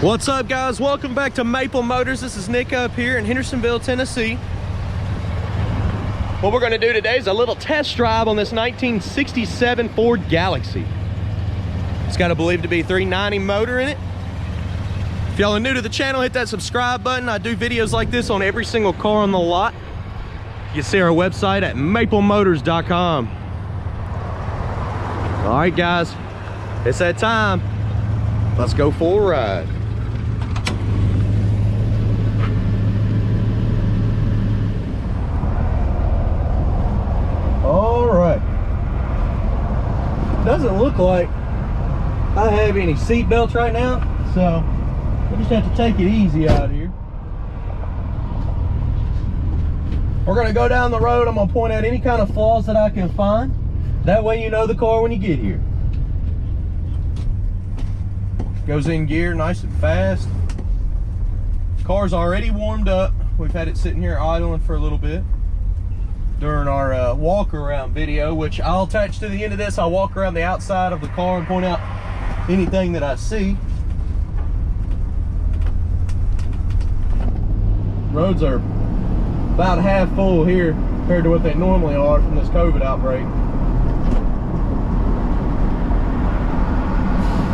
What's up, guys? Welcome back to Maple Motors. This is Nick up here in Hendersonville, Tennessee. What we're going to do today is a little test drive on this 1967 Ford Galaxie. It's got a believed to be 390 motor in it. If y'all are new to the channel, hit that subscribe button. I do videos like this on every single car on the lot. You can see our website at maplemotors.com. All right, guys, it's that time. Let's go for a ride. All right. Doesn't look like I have any seat belts right now, so we just have to take it easy out here. We're gonna go down the road. I'm gonna point out any kind of flaws that I can find. That way you know the car when you get here. Goes in gear nice and fast. Car's already warmed up. We've had it sitting here idling for a little bit during our walk around video, which I'll attach to the end of this. I'll walk around the outside of the car and point out anything that I see. Roads are about half full here compared to what they normally are from this COVID outbreak.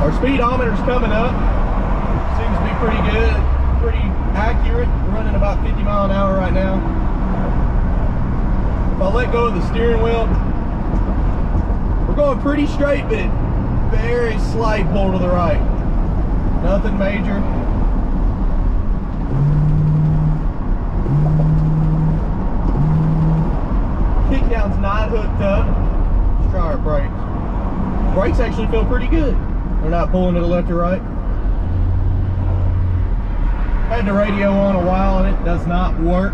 Our speedometer's coming up. Seems to be pretty good, pretty accurate. We're running about 50 miles an hour right now. If I let go of the steering wheel, we're going pretty straight, but very slight pull to the right. Nothing major. Kickdown's not hooked up. Let's try our brakes. Brakes actually feel pretty good. They're not pulling to the left or right. Had the radio on a while and it does not work.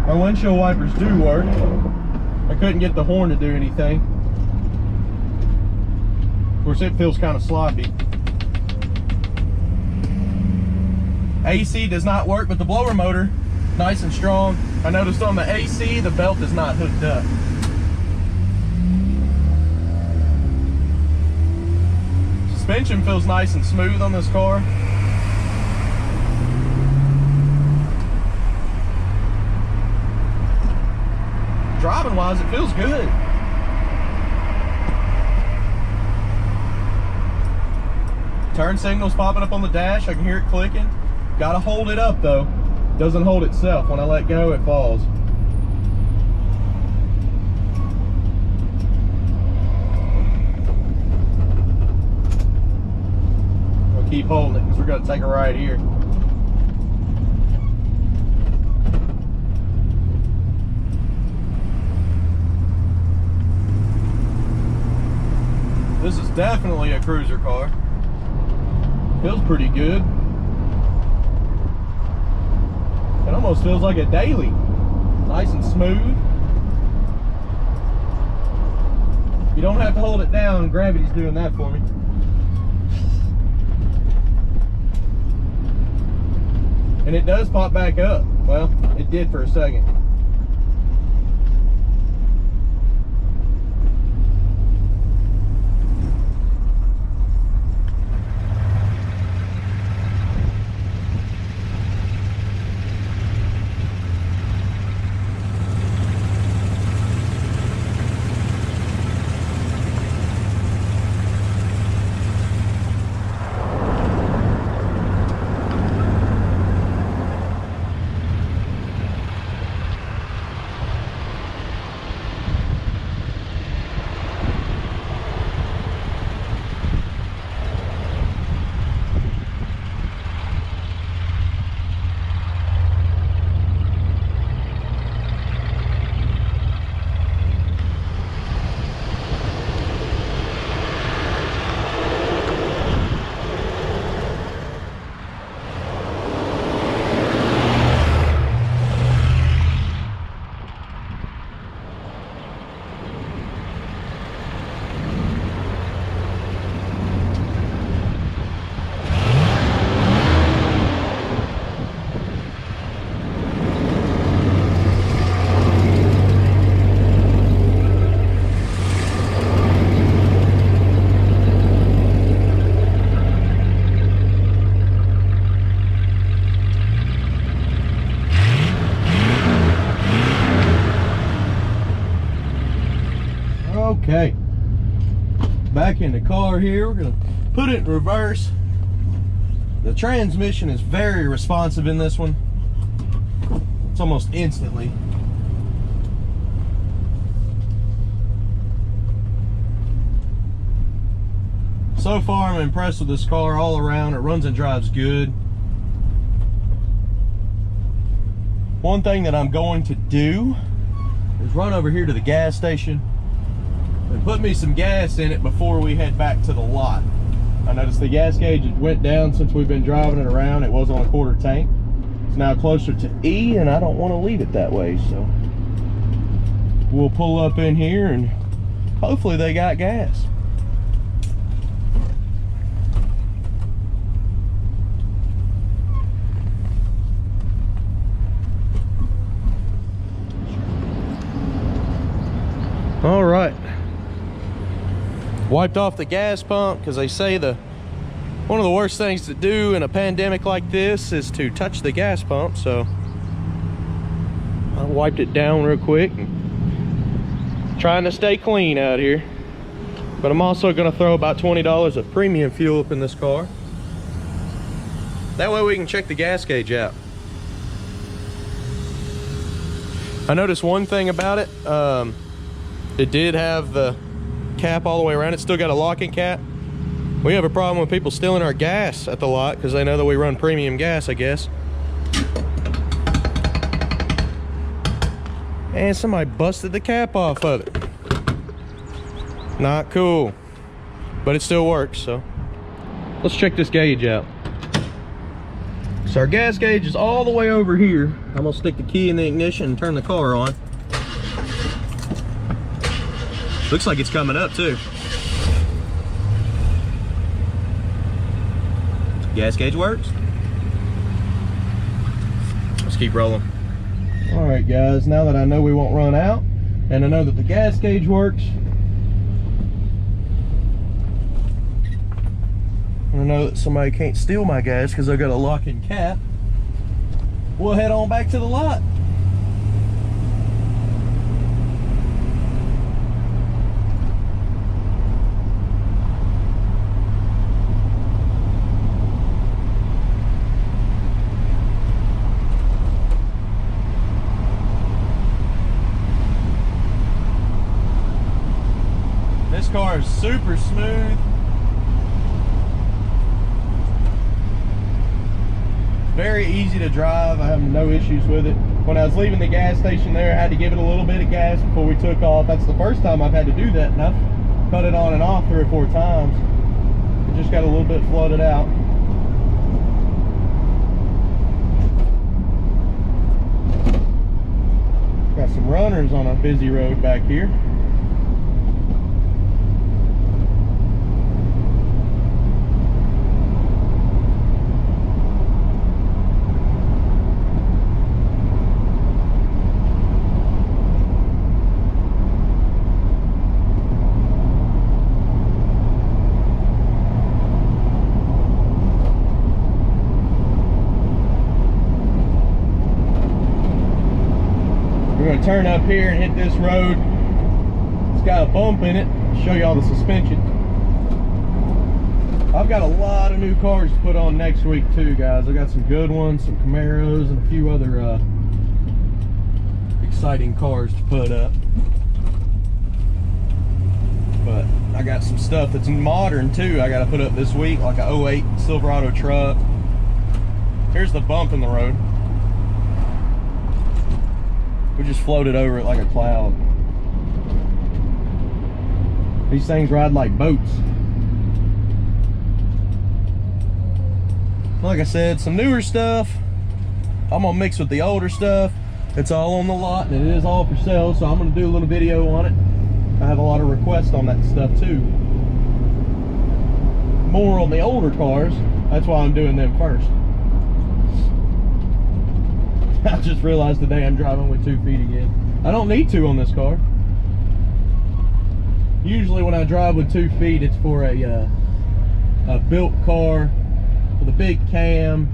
Our windshield wipers do work. I couldn't get the horn to do anything. Of course, it feels kind of sloppy. AC does not work, but the blower motor, nice and strong. I noticed on the AC, the belt is not hooked up. Suspension feels nice and smooth on this car. Driving wise, it feels good. Turn signals popping up on the dash. I can hear it clicking. Gotta hold it up though. It doesn't hold itself. When I let go, it falls. We'll keep holding it because we're gonna take a ride here. This is definitely a cruiser car. Feels pretty good. It almost feels like a daily. Nice and smooth. You don't have to hold it down. Gravity's doing that for me. And it does pop back up. Well, it did for a second. Okay, back in the car here. We're gonna put it in reverse. The transmission is very responsive in this one. It's almost instantly. So far, I'm impressed with this car all around. It runs and drives good. One thing that I'm going to do is run over here to the gas station and put me some gas in it before we head back to the lot. I noticed the gas gauge went down since we've been driving it around. It was on a quarter tank. It's now closer to E, and I don't want to leave it that way, so we'll pull up in here and hopefully they got gas. All right, wiped off the gas pump because they say one of the worst things to do in a pandemic like this is to touch the gas pump. So I wiped it down real quick, trying to stay clean out here. But I'm also going to throw about $20 of premium fuel up in this car. That way we can check the gas gauge out. I noticed one thing about it. It did have the cap all the way around. It still got a locking cap. We have a problem with people stealing our gas at the lot because they know that we run premium gas, I guess. And somebody busted the cap off of it. Not cool, but it still works. So let's check this gauge out. So our gas gauge is all the way over here. I'm gonna stick the key in the ignition and turn the car on. Looks like it's coming up too. Gas gauge works. Let's keep rolling. All right, guys, now that I know we won't run out and I know that the gas gauge works, and I know that somebody can't steal my gas because I got a lock-in cap, we'll head on back to the lot. This car is super smooth. Very easy to drive. I have no issues with it. When I was leaving the gas station there, I had to give it a little bit of gas before we took off. That's the first time I've had to do that, and I've cut it on and off 3 or 4 times. It just got a little bit flooded out. Got some runners on a busy road back here. Turn up here and hit this road. It's got a bump in it. Show y'all the suspension. I've got a lot of new cars to put on next week too, guys. I got some good ones, some Camaros, and a few other exciting cars to put up. But I got some stuff that's modern too I got to put up this week, like a 08 Silverado truck. Here's the bump in the road. We just floated over it like a cloud. These things ride like boats. Like I said, some newer stuff. I'm gonna mix with the older stuff. It's all on the lot and it is all for sale, so I'm gonna do a little video on it. I have a lot of requests on that stuff too. More on the older cars. That's why I'm doing them first. I just realized today I'm driving with 2 feet again. I don't need to on this car. Usually when I drive with 2 feet, it's for a built car with a big cam,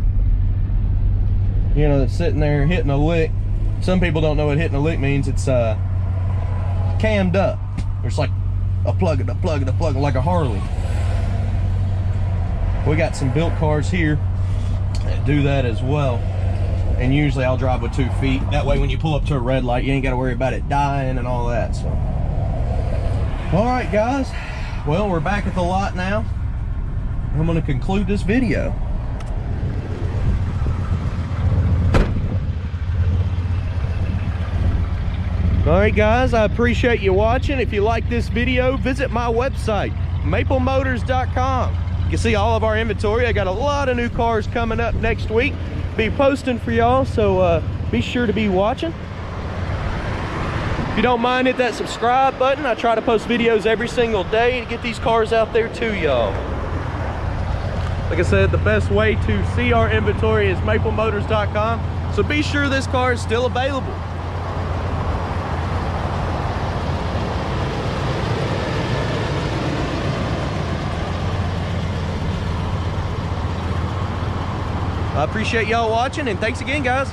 you know, that's sitting there hitting a lick. Some people don't know what hitting a lick means. It's cammed up. There's like a plug it, like a Harley. We got some built cars here that do that as well. And usually I'll drive with 2 feet. That way when you pull up to a red light, you ain't got to worry about it dying and all that. So, all right, guys. Well, we're back at the lot now. I'm going to conclude this video. All right, guys, I appreciate you watching. If you like this video, visit my website, weMainbsite.com. You can see all of our inventory. I got a lot of new cars coming up next week. Be posting for y'all, so be sure to be watching. If you don't mind, hit that subscribe button. I try to post videos every single day to get these cars out there to y'all. Like I said, the best way to see our inventory is maplemotors.com, so be sure this car is still available. I appreciate y'all watching, and thanks again, guys.